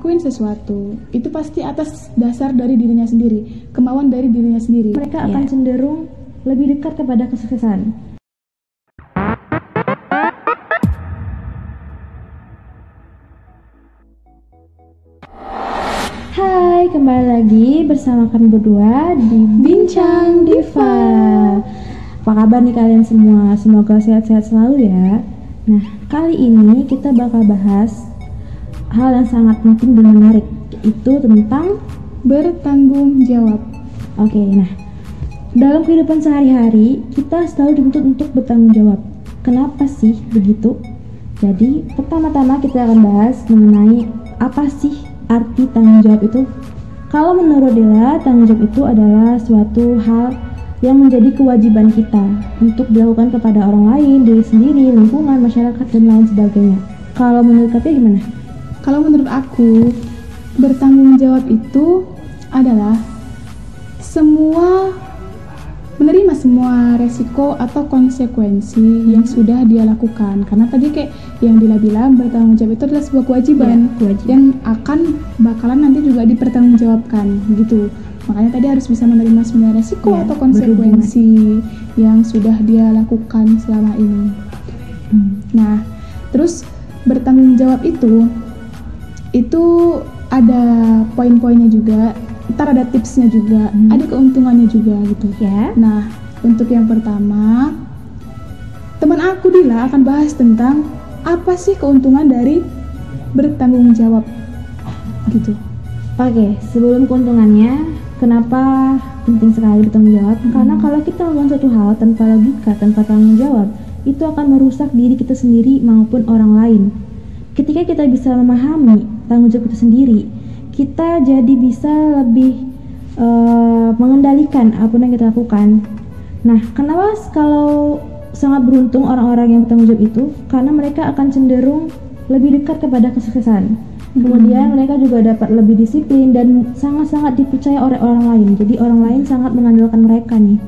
ngelakuin sesuatu, itu pasti atas dasar dari dirinya sendiri, kemauan dari dirinya sendiri. Mereka akan cenderung lebih dekat kepada kesuksesan. Hai, kembali lagi bersama kami berdua di Bincang Diva. Apa kabar nih kalian semua? Semoga sehat-sehat selalu ya. Nah, kali ini kita bakal bahas hal yang sangat penting dan menarik, yaitu tentang bertanggung jawab. Oke, nah dalam kehidupan sehari-hari kita selalu dituntut untuk bertanggung jawab. Kenapa sih begitu? Jadi pertama-tama kita akan bahas mengenai apa sih arti tanggung jawab itu. Kalau menurut Dela, tanggung jawab itu adalah suatu hal yang menjadi kewajiban kita untuk dilakukan kepada orang lain, diri sendiri, lingkungan, masyarakat, dan lain sebagainya. Kalau menurut Katia gimana? Kalau menurut aku, bertanggung jawab itu adalah menerima semua resiko atau konsekuensi yang sudah dia lakukan. Karena tadi kayak yang Dila bilang, bertanggung jawab itu adalah sebuah kewajiban yang akan bakalan nanti juga dipertanggungjawabkan gitu. Makanya tadi harus bisa menerima semua resiko atau konsekuensi yang sudah dia lakukan selama ini. Nah, terus bertanggung jawab itu ada poin-poinnya juga. Ntar ada tipsnya juga, ada keuntungannya juga gitu ya. Nah, untuk yang pertama, teman aku Dila akan bahas tentang apa sih keuntungan dari bertanggung jawab gitu. Oke, sebelum keuntungannya, kenapa penting sekali bertanggung jawab? Karena kalau kita melakukan suatu hal tanpa logika, tanpa tanggung jawab, itu akan merusak diri kita sendiri maupun orang lain. Ketika kita bisa memahami tanggung jawab itu sendiri, kita jadi bisa lebih mengendalikan apa yang kita lakukan. Nah, kenapa kalau sangat beruntung orang-orang yang bertanggung jawab itu? Karena mereka akan cenderung lebih dekat kepada kesuksesan. Kemudian mereka juga dapat lebih disiplin dan sangat-sangat dipercaya oleh orang lain. Jadi orang lain sangat mengandalkan mereka nih.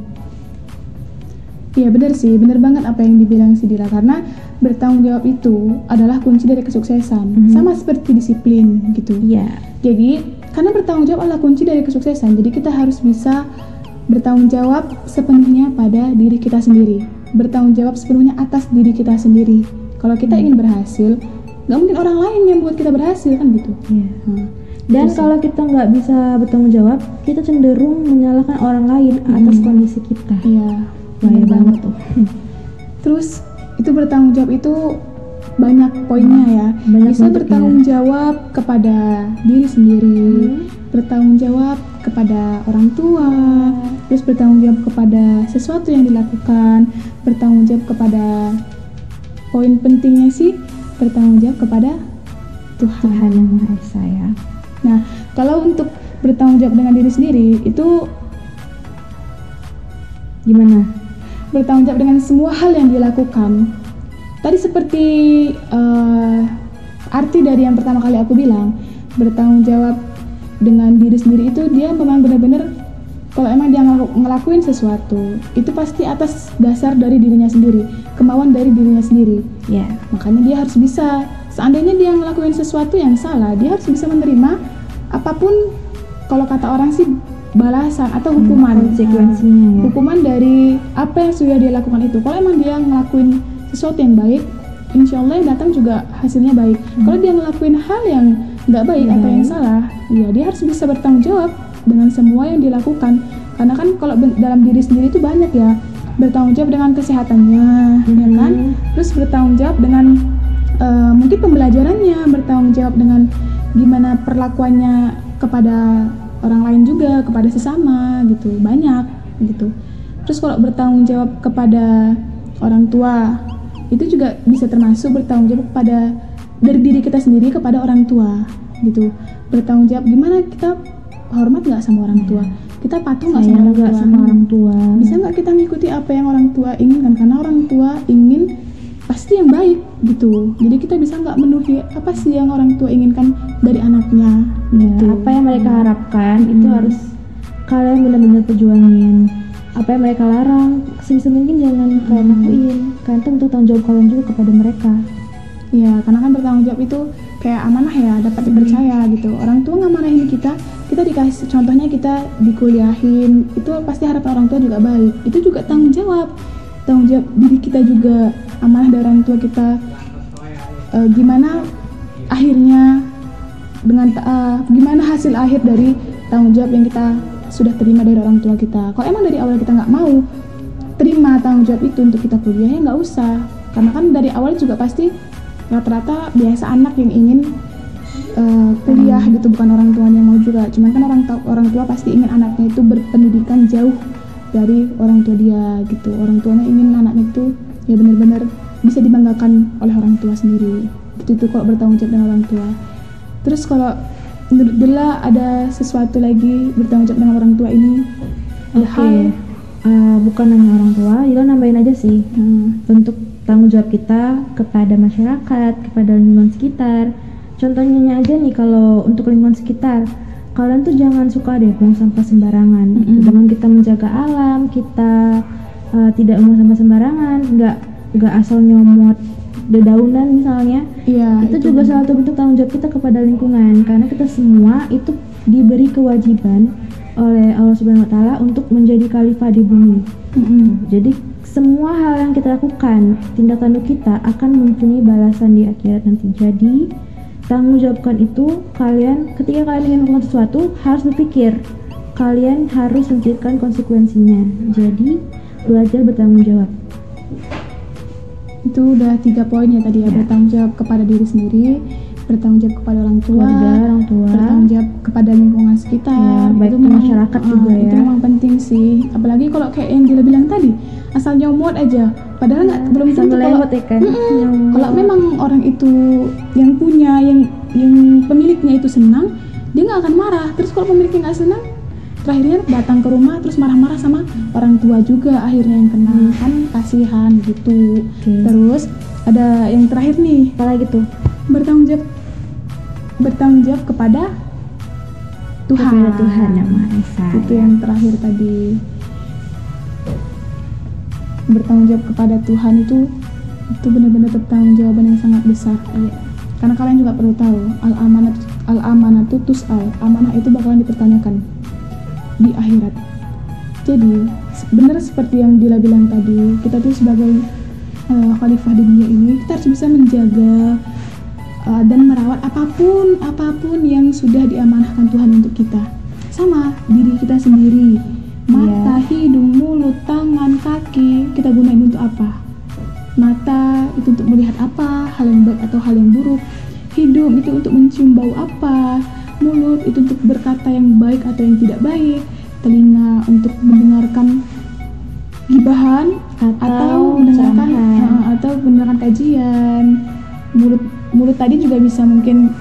Iya benar sih, benar banget apa yang dibilang si Dila. Karena bertanggung jawab itu adalah kunci dari kesuksesan. Sama seperti disiplin gitu. Iya. Jadi, karena bertanggung jawab adalah kunci dari kesuksesan, jadi kita harus bisa bertanggung jawab sepenuhnya pada diri kita sendiri. Bertanggung jawab sepenuhnya atas diri kita sendiri. Kalau kita ingin berhasil, nggak mungkin orang lain yang buat kita berhasil kan gitu. Iya. Dan kalau kita nggak bisa bertanggung jawab, kita cenderung menyalahkan orang lain atas kondisi kita. Iya, bahaya banget tuh. Terus itu bertanggung jawab itu banyak poinnya ya. Bisa bertanggung jawab kepada diri sendiri, bertanggung jawab kepada orang tua, terus bertanggung jawab kepada sesuatu yang dilakukan, bertanggung jawab kepada poin pentingnya sih bertanggung jawab kepada Tuhan Yang Maha Esa ya. Nah, kalau untuk bertanggung jawab dengan diri sendiri itu gimana? Bertanggung jawab dengan semua hal yang dilakukan. Tadi seperti arti dari yang pertama kali aku bilang, bertanggung jawab dengan diri sendiri itu dia memang benar-benar kalau emang dia ngelakuin sesuatu, itu pasti atas dasar dari dirinya sendiri, kemauan dari dirinya sendiri. Ya. Makanya dia harus bisa, seandainya dia ngelakuin sesuatu yang salah, dia harus bisa menerima apapun, kalau kata orang sih balasan atau hukuman, konsekuensinya ya. Hukuman dari apa yang sudah dia lakukan itu. Kalau emang dia ngelakuin sesuatu yang baik, insya Allah yang datang juga hasilnya baik. Kalau dia ngelakuin hal yang nggak baik atau yang salah, ya dia harus bisa bertanggung jawab dengan semua yang dilakukan. Karena kan kalau dalam diri sendiri itu banyak ya, bertanggung jawab dengan kesehatannya, ya kan? Terus bertanggung jawab dengan mungkin pembelajarannya, bertanggung jawab dengan gimana perlakuannya kepada orang lain juga, kepada sesama gitu, banyak gitu. Terus kalau bertanggung jawab kepada orang tua, itu juga bisa termasuk bertanggung jawab kepada dari diri kita sendiri kepada orang tua gitu. Bertanggung jawab gimana kita hormat nggak sama orang tua, kita patuh nggak sama orang tua, bisa nggak kita ngikuti apa yang orang tua inginkan, karena orang tua ingin pasti yang baik gitu. Jadi kita bisa nggak menuhi apa sih yang orang tua inginkan dari anaknya gitu. Apa yang mereka harapkan itu harus kalian benar-benar perjuangin. Apa yang mereka larang sebisa mungkin jangan kalian lakuin. Kalian tuh untuk tanggung jawab kalian juga kepada mereka. Iya, karena kan bertanggung jawab itu kayak amanah ya, dapat dipercaya gitu. Orang tua ngamanahin kita dikasih, contohnya kita dikuliahin, itu pasti harapan orang tua juga baik. Itu juga tanggung jawab diri kita juga, amanah dari orang tua kita. Gimana akhirnya gimana hasil akhir dari tanggung jawab yang kita sudah terima dari orang tua kita. Kalau emang dari awal kita nggak mau terima tanggung jawab itu untuk kita kuliah, ya nggak usah, karena kan dari awal juga pasti rata-rata biasa anak yang ingin kuliah gitu, bukan orang tuanya mau juga. Cuman kan orang tua pasti ingin anaknya itu berpendidikan jauh dari orang tua dia gitu. Orang tuanya ingin anaknya itu ya benar-benar bisa dibanggakan oleh orang tua sendiri gitu. Itu kalau bertanggung jawab dengan orang tua. Terus kalau menurut Dila ada sesuatu lagi bertanggung jawab dengan orang tua ini? Bukan hanya orang tua, Dila nambahin aja sih. Untuk tanggung jawab kita kepada masyarakat, kepada lingkungan sekitar. Contohnya aja nih, kalau untuk lingkungan sekitar, kalian tuh jangan suka deh buang sampah sembarangan. Dengan kita menjaga alam, kita tidak buang sampah sembarangan, nggak asal nyomot dedaunan misalnya. Itu juga salah satu bentuk tanggung jawab kita kepada lingkungan, karena kita semua itu diberi kewajiban oleh Allah Subhanahu wa Ta'ala untuk menjadi khalifah di bumi. Jadi semua hal yang kita lakukan, tindak tanduk kita akan mempunyai balasan di akhirat nanti. Jadi tanggung jawabkan itu, ketika kalian ingin melakukan sesuatu harus berpikir, kalian harus memikirkan konsekuensinya. Jadi belajar bertanggung jawab. Itu udah 3 poin ya tadi ya. Bertanggung jawab kepada diri sendiri, bertanggung jawab kepada orang tua, bertanggung jawab kepada lingkungan sekitar, baik itu masyarakat juga ya. Itu memang penting sih. Apalagi kalau kayak yang Dila bilang tadi, asal nyomot aja, padahal belum tentu kalau kalau memang orang itu yang punya, yang pemiliknya itu senang, dia nggak akan marah. Terus kalau pemiliknya nggak senang, terakhirnya datang ke rumah terus marah-marah sama orang tua juga, akhirnya yang kena kan kasihan gitu. Terus ada yang terakhir nih, apalagi tuh? Bertanggung jawab kepada Tuhan. Kepada Tuhan yang Maha Esa. Itu yang terakhir tadi. Bertanggung jawab kepada Tuhan itu benar-benar bertanggung jawaban yang sangat besar. Karena kalian juga perlu tahu, al-amanatu tus'al, amanah itu bakalan dipertanyakan di akhirat. Jadi benar seperti yang Dila bilang tadi, kita tuh sebagai khalifah di dunia ini, kita harus bisa menjaga dan merawat apapun yang sudah diamanahkan Tuhan untuk kita. Sama diri kita sendiri, mata, hidung, mulut, tangan, kaki, kita gunain untuk apa? Mata itu untuk melihat apa, hal yang baik atau hal yang buruk. Hidung itu untuk mencium bau apa, mulut itu untuk berkata yang baik atau yang tidak baik, telinga untuk mendengarkan gibahan atau mendengarkan kajian. Mulut tadi juga bisa mungkin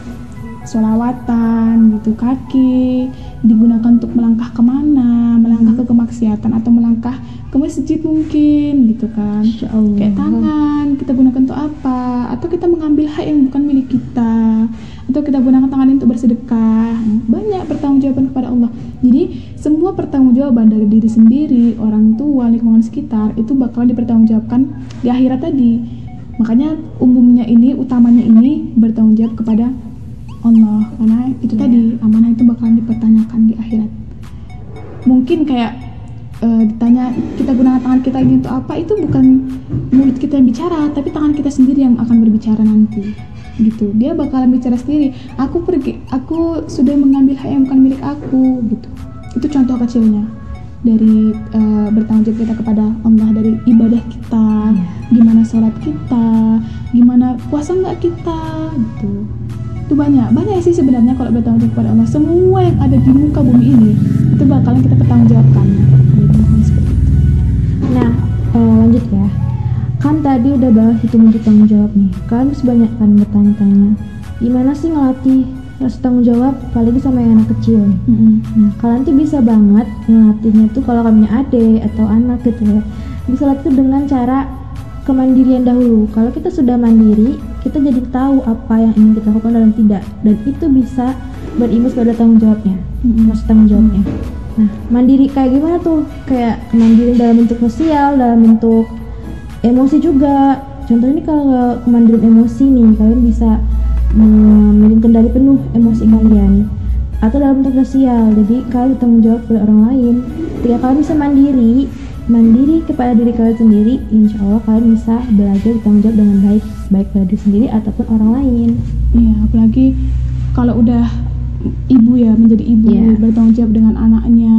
sholawatan gitu. Kaki digunakan untuk melangkah kemana, melangkah ke kemaksiatan atau melangkah ke masjid mungkin gitu kan. Kayak tangan kita gunakan untuk apa, atau kita mengambil hak yang bukan milik kita, atau kita gunakan tangan untuk bersedekah. Banyak pertanggungjawaban kepada Allah. Jadi semua pertanggungjawaban dari diri sendiri, orang tua, lingkungan sekitar itu bakalan dipertanggungjawabkan di akhirat tadi. Makanya utamanya ini bertanggung jawab kepada Allah, karena itu tadi amanah itu bakalan dipertanyakan di akhirat. Mungkin kayak ditanya kita gunakan tangan kita ini untuk apa, itu bukan mulut kita yang bicara, tapi tangan kita sendiri yang akan berbicara nanti gitu. Dia bakalan bicara sendiri, aku sudah mengambil hak yang bukan milik aku gitu. Itu contoh kecilnya dari bertanggung jawab kita kepada Allah, dari ibadah kita, gimana sholat kita, gimana puasa nggak kita gitu. Itu banyak sih sebenarnya kalau bertanggung jawab kepada Allah. Semua yang ada di muka bumi ini itu bakalan kita pertanggungjawabkan. Nah, lanjut ya. Kan tadi udah bahas itu bentuk tanggung jawab nih. Kalian bisa banyak kan bertanya-tanya, gimana sih ngelatih rasa tanggung jawab, apalagi sama yang anak kecil. Nah, kalian tuh bisa banget ngelatihnya tuh kalau kalian punya adik atau anak gitu ya. Bisa latih dengan cara kemandirian dahulu. Kalau kita sudah mandiri, kita jadi tahu apa yang ingin kita lakukan dan tidak, dan itu bisa berimbas pada tanggung jawabnya, rasa tanggung jawabnya. Nah, mandiri kayak gimana tuh? Kayak kemandirian dalam bentuk sosial, dalam bentuk emosi juga. Contohnya ini kalau kemandirian emosi nih, kalian bisa memiliki kendali penuh emosi kalian, atau dalam bentuk sosial. Jadi kalian bertanggung jawab pada orang lain. Ketika kalian bisa mandiri kepada diri kalian sendiri, insya Allah kalian bisa belajar bertanggung jawab dengan baik, baik pada diri sendiri ataupun orang lain. Iya, apalagi kalau udah ibu ya, menjadi ibu, bertanggung jawab dengan anaknya,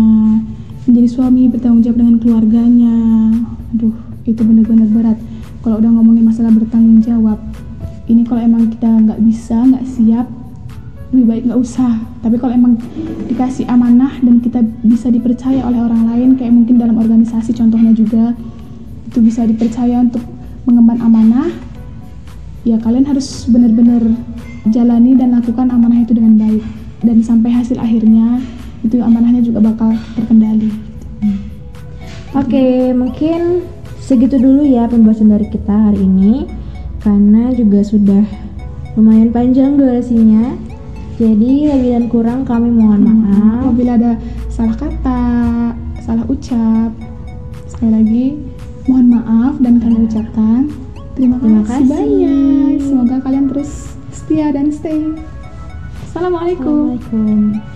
menjadi suami bertanggung jawab dengan keluarganya. Aduh, itu benar-benar berat. Kalau udah ngomongin masalah bertanggung jawab, ini kalau emang kita nggak bisa, nggak siap, lebih baik nggak usah. Tapi kalau emang dikasih amanah dan kita bisa dipercaya oleh orang lain, kayak mungkin dalam organisasi contohnya juga, itu bisa dipercaya untuk mengemban amanah, ya kalian harus benar-benar jalani dan lakukan amanah itu dengan baik. Dan sampai hasil akhirnya, itu amanahnya juga bakal terkendali. Oke, mungkin segitu dulu ya pembahasan dari kita hari ini, karena juga sudah lumayan panjang durasinya. Jadi lebih dan kurang kami mohon maaf apabila ada salah kata, salah ucap. Sekali lagi mohon maaf dan kami ucapkan terima kasih banyak. Semoga kalian terus setia dan stay. Assalamualaikum. Assalamualaikum.